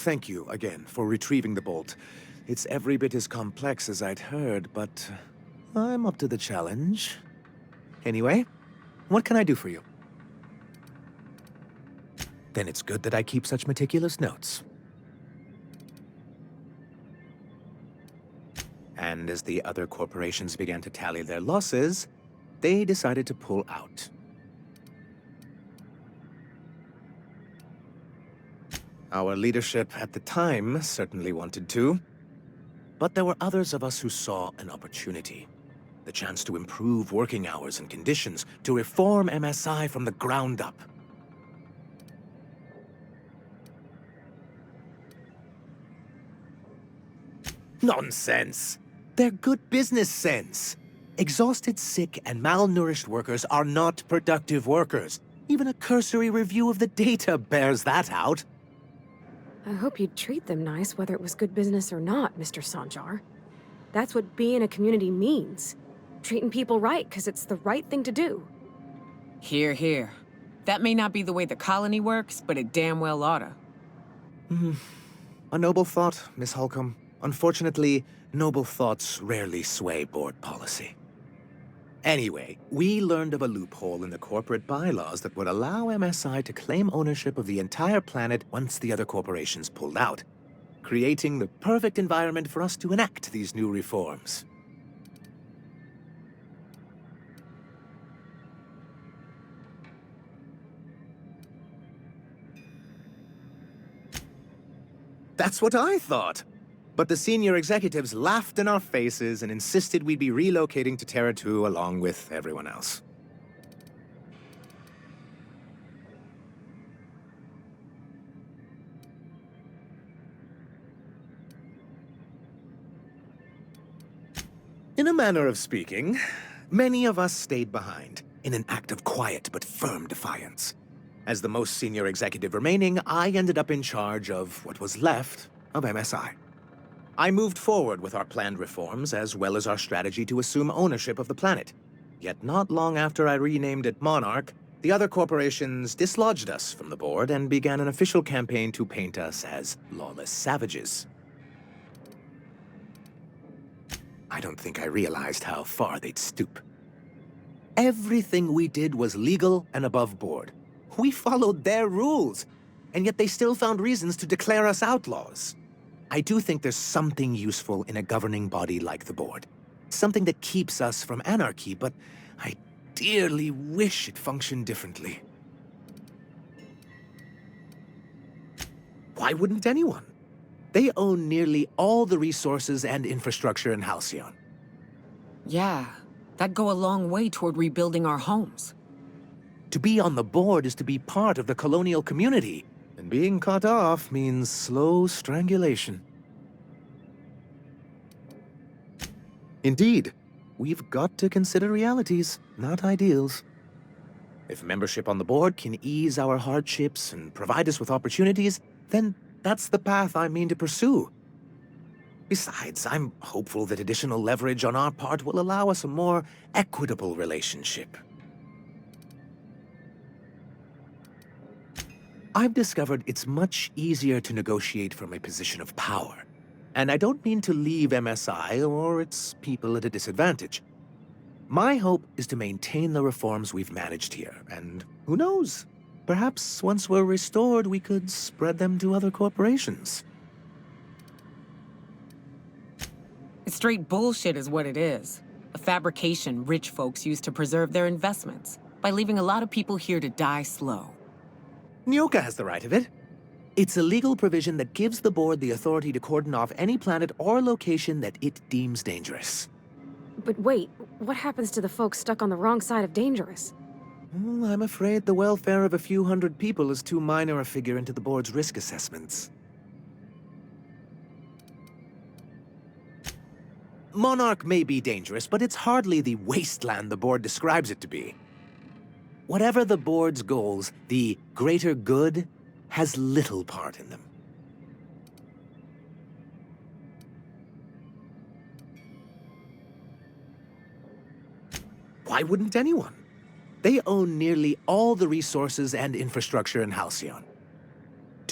thank you again for retrieving the bolt. It's every bit as complex as I'd heard, but I'm up to the challenge. Anyway, what can I do for you? Then it's good that I keep such meticulous notes. And as the other corporations began to tally their losses, they decided to pull out. Our leadership at the time certainly wanted to, but there were others of us who saw an opportunity. The chance to improve working hours and conditions, to reform MSI from the ground up. Nonsense! They're good business sense. Exhausted, sick, and malnourished workers are not productive workers. Even a cursory review of the data bears that out. I hope you'd treat them nice, whether it was good business or not, Mr. Sanjar. That's what being a community means. Treating people right, because it's the right thing to do. Hear, hear. That may not be the way the colony works, but it damn well oughta. A noble thought, Miss Holcomb. Unfortunately, noble thoughts rarely sway board policy. Anyway, we learned of a loophole in the corporate bylaws that would allow MSI to claim ownership of the entire planet once the other corporations pulled out, creating the perfect environment for us to enact these new reforms. That's what I thought. But the senior executives laughed in our faces and insisted we'd be relocating to Terra 2 along with everyone else. In a manner of speaking, many of us stayed behind, in an act of quiet but firm defiance. As the most senior executive remaining, I ended up in charge of what was left of MSI. I moved forward with our planned reforms, as well as our strategy to assume ownership of the planet. Yet not long after I renamed it Monarch, the other corporations dislodged us from the board and began an official campaign to paint us as lawless savages. I don't think I realized how far they'd stoop. Everything we did was legal and above board. We followed their rules, and yet they still found reasons to declare us outlaws. I do think there's something useful in a governing body like the board. Something that keeps us from anarchy, but I dearly wish it functioned differently. Why wouldn't anyone? They own nearly all the resources and infrastructure in Halcyon. Yeah, that'd go a long way toward rebuilding our homes. To be on the board is to be part of the colonial community, and being cut off means slow strangulation. Indeed, we've got to consider realities, not ideals. If membership on the board can ease our hardships and provide us with opportunities, then that's the path I mean to pursue. Besides, I'm hopeful that additional leverage on our part will allow us a more equitable relationship. I've discovered it's much easier to negotiate from a position of power. And I don't mean to leave MSI or its people at a disadvantage. My hope is to maintain the reforms we've managed here, and who knows? Perhaps once we're restored, we could spread them to other corporations. It's straight bullshit is what it is. A fabrication rich folks use to preserve their investments, by leaving a lot of people here to die slow. Nyoka has the right of it. It's a legal provision that gives the board the authority to cordon off any planet or location that it deems dangerous. But wait, what happens to the folks stuck on the wrong side of dangerous? Well, I'm afraid the welfare of a few hundred people is too minor a figure into the board's risk assessments. Monarch may be dangerous, but it's hardly the wasteland the board describes it to be. Whatever the board's goals, the greater good has little part in them. Why wouldn't anyone? They own nearly all the resources and infrastructure in Halcyon.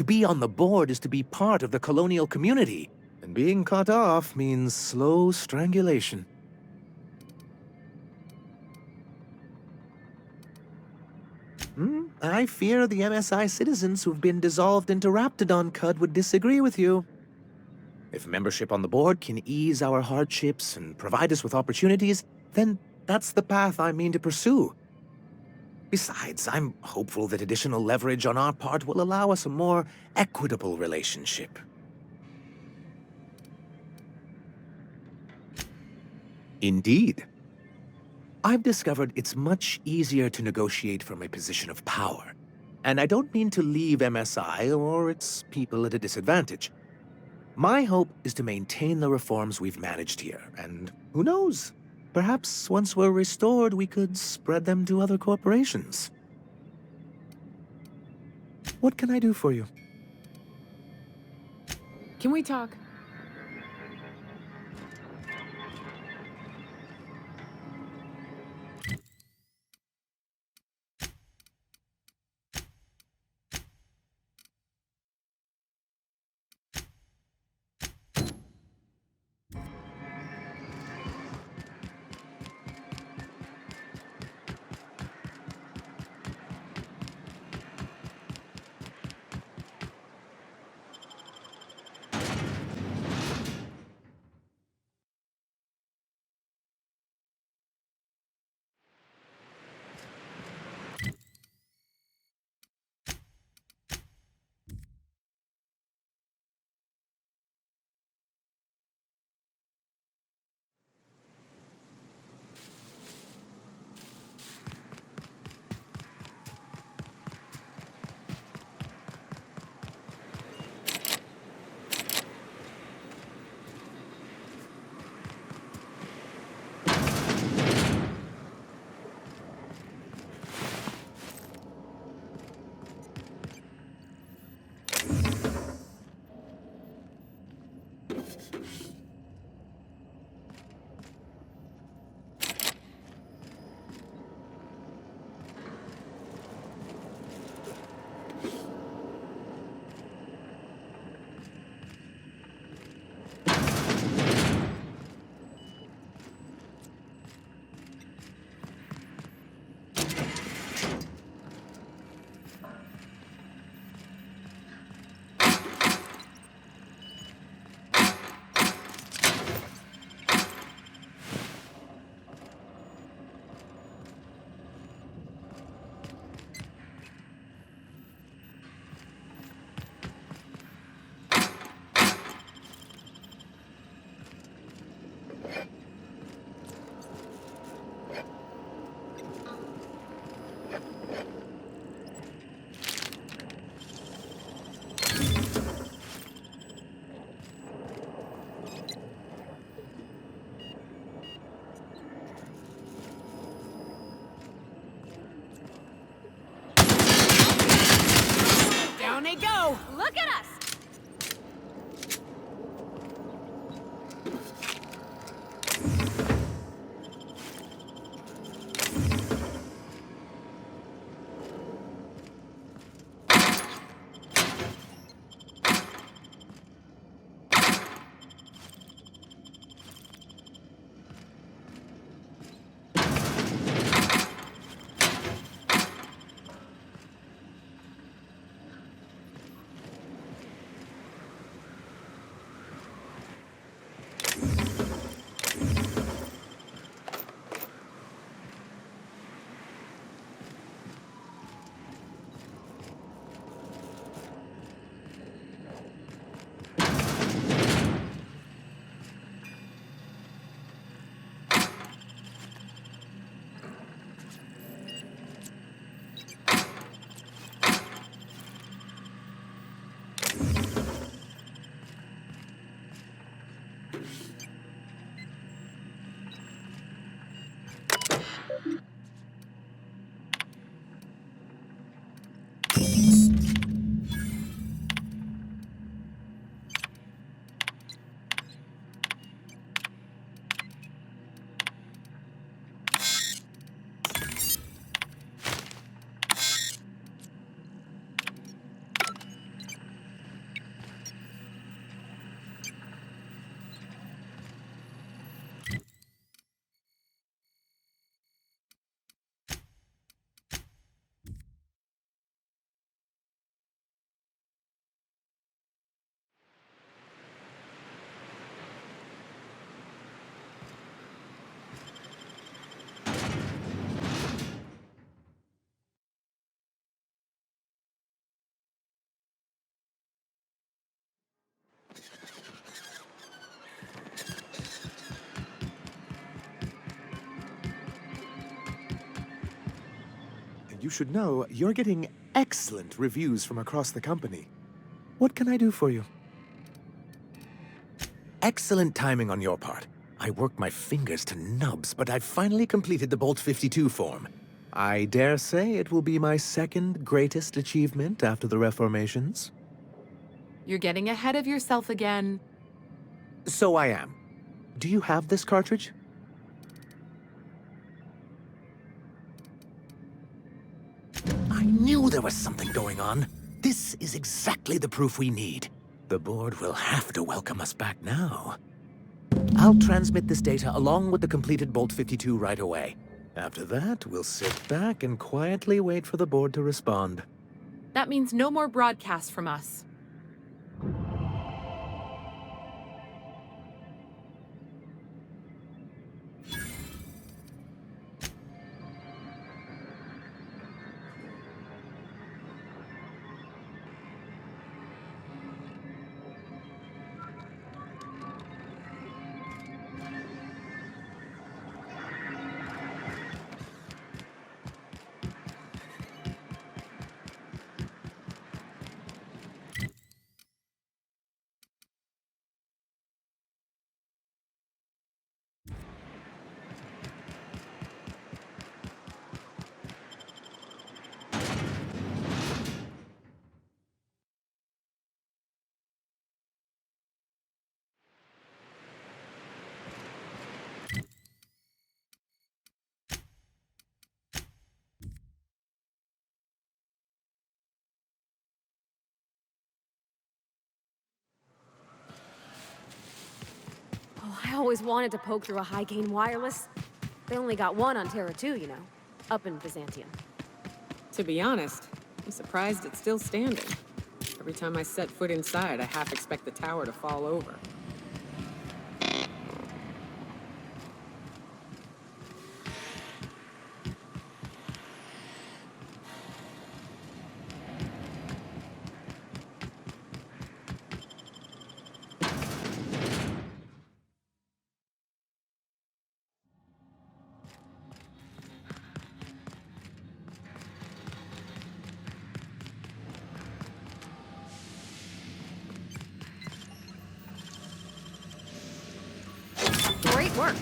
To be on the board is to be part of the colonial community, and being cut off means slow strangulation. I fear the MSI citizens who've been dissolved into Raptidon Cud would disagree with you. If membership on the board can ease our hardships and provide us with opportunities, then that's the path I mean to pursue. Besides, I'm hopeful that additional leverage on our part will allow us a more equitable relationship. Indeed. I've discovered it's much easier to negotiate from a position of power. And I don't mean to leave MSI or its people at a disadvantage. My hope is to maintain the reforms we've managed here, and who knows? Perhaps once we're restored, we could spread them to other corporations. What can I do for you? Can we talk? you should know you're getting excellent reviews from across the company. What can I do for you? Excellent timing on your part. I worked my fingers to nubs, but I've finally completed the Bolt 52 form. I dare say it will be my second greatest achievement after the Reformations. You're getting ahead of yourself again. So I am. Do you have this cartridge? I knew there was something going on. This is exactly the proof we need. The board will have to welcome us back now. I'll transmit this data along with the completed Bolt 52 right away. After that, we'll sit back and quietly wait for the board to respond. That means no more broadcasts from us. Oh, I always wanted to poke through a high-gain wireless. They only got one on Terra 2, you know, up in Byzantium. To be honest, I'm surprised it's still standing. Every time I set foot inside, I half expect the tower to fall over. Great work.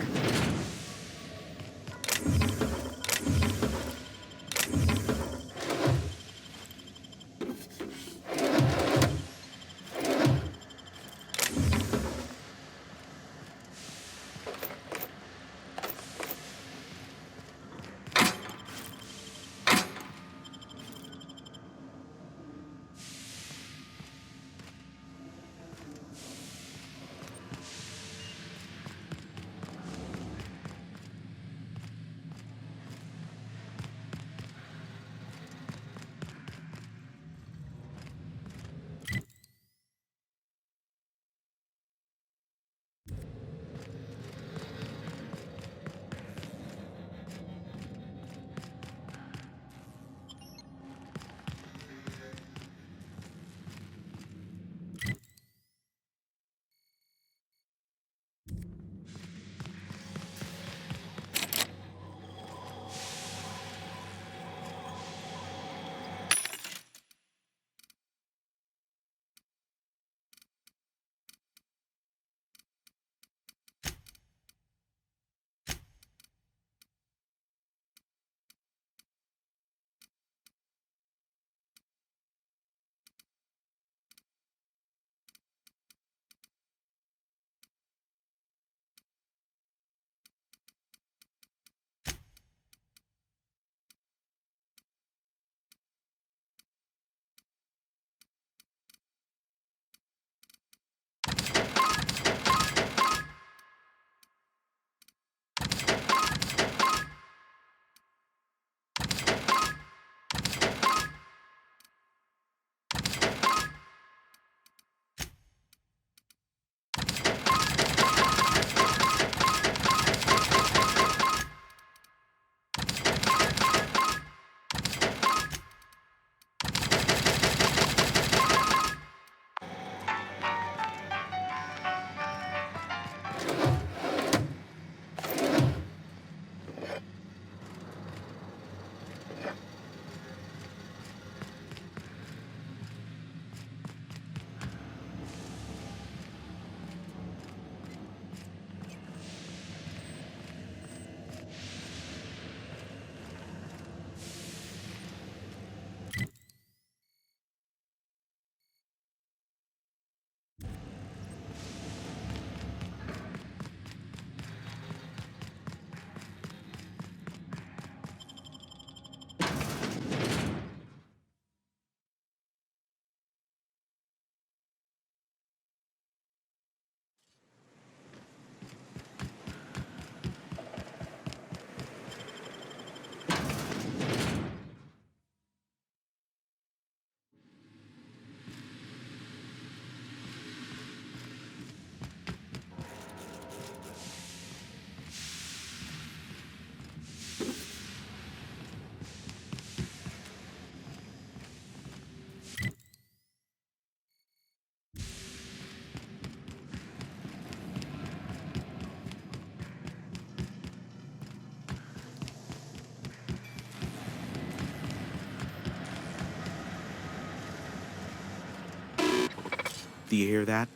Do you hear that?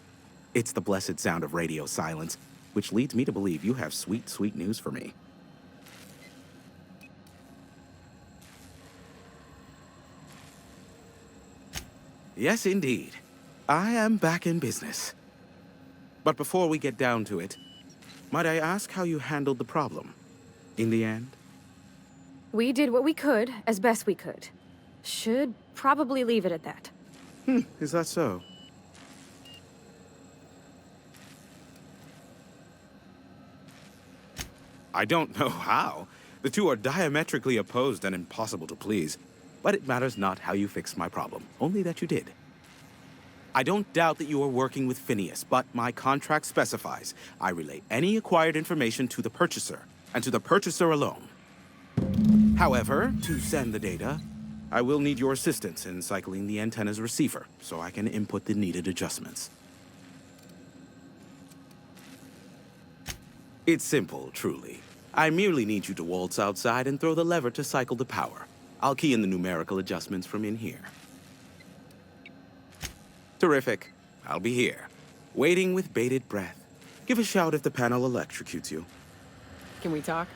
It's the blessed sound of radio silence, which leads me to believe you have sweet, sweet news for me. Yes, indeed. I am back in business. But before we get down to it, might I ask how you handled the problem? In the end? We did what we could, as best we could. Should probably leave it at that. Is that so? I don't know how. The two are diametrically opposed and impossible to please. But it matters not how you fixed my problem, only that you did. I don't doubt that you are working with Phineas, but my contract specifies I relay any acquired information to the purchaser, and to the purchaser alone. However, to send the data, I will need your assistance in cycling the antenna's receiver, so I can input the needed adjustments. It's simple, truly. I merely need you to waltz outside and throw the lever to cycle the power. I'll key in the numerical adjustments from in here. Terrific. I'll be here, waiting with bated breath. Give a shout if the panel electrocutes you. Can we talk?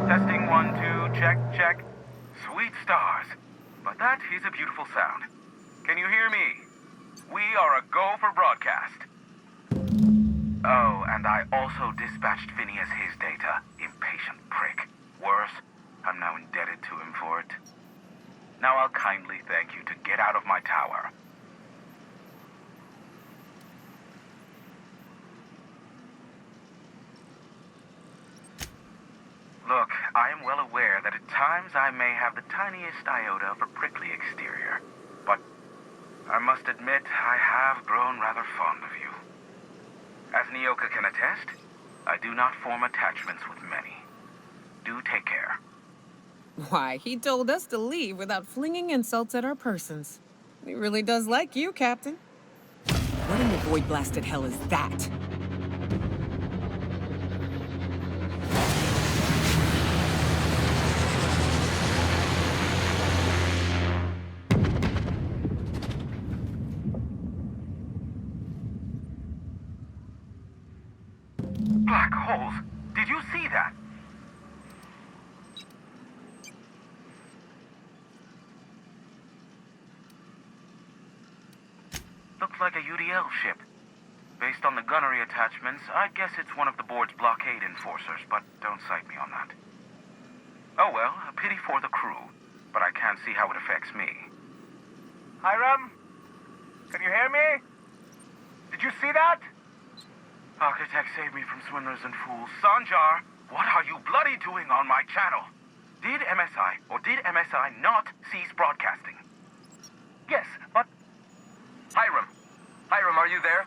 Testing 1, 2, check, check. Sweet stars. But that is a beautiful sound. Can you hear me? We are a go for broadcast. Oh, and I also dispatched Phineas his data. Impatient prick. Worse, I'm now indebted to him for it. Now I'll kindly thank you to get out of my tower. Look, I am well aware that at times I may have the tiniest iota of a prickly exterior, but I must admit I have grown rather fond of you. As Nyoka can attest, I do not form attachments with many. Do take care. Why, he told us to leave without flinging insults at our persons. He really does like you, Captain. What in the void-blasted hell is that? like a UDL ship. Based on the gunnery attachments, I'd guess it's one of the board's blockade enforcers, but don't cite me on that. Oh well, a pity for the crew, but I can't see how it affects me. Hiram? Can you hear me? Did you see that? Architect saved me from swindlers and fools. Sanjar, what are you bloody doing on my channel? Did MSI or did MSI not cease broadcasting? Yes, but... Hiram. Hiram, are you there?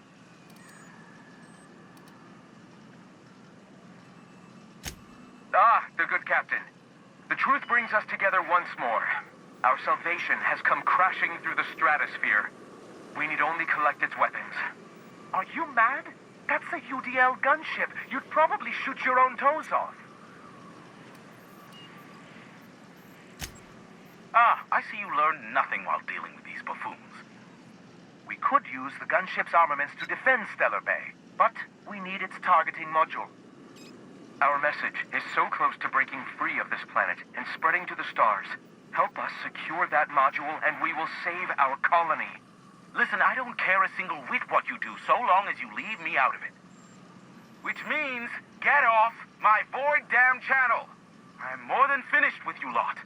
Ah, the good captain. The truth brings us together once more. Our salvation has come crashing through the stratosphere. We need only collect its weapons. Are you mad? That's a UDL gunship. You'd probably shoot your own toes off. Ah, I see you learned nothing while dealing with these buffoons. We could use the gunship's armaments to defend Stellar Bay, but we need its targeting module. Our message is so close to breaking free of this planet and spreading to the stars. Help us secure that module and we will save our colony. Listen, I don't care a single whit what you do, so long as you leave me out of it. Which means, get off my void damn channel. I'm more than finished with you lot.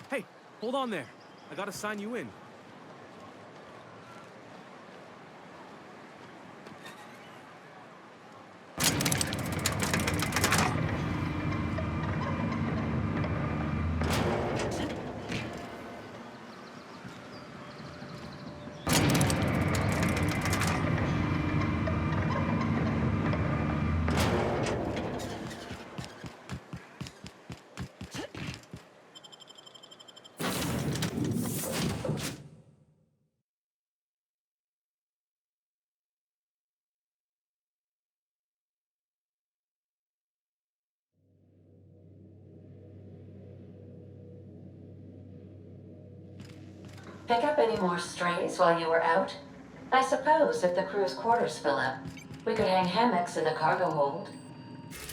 Hey, hold on there. I gotta sign you in. Pick up any more strays while you were out? I suppose if the crew's quarters fill up, we could hang hammocks in the cargo hold.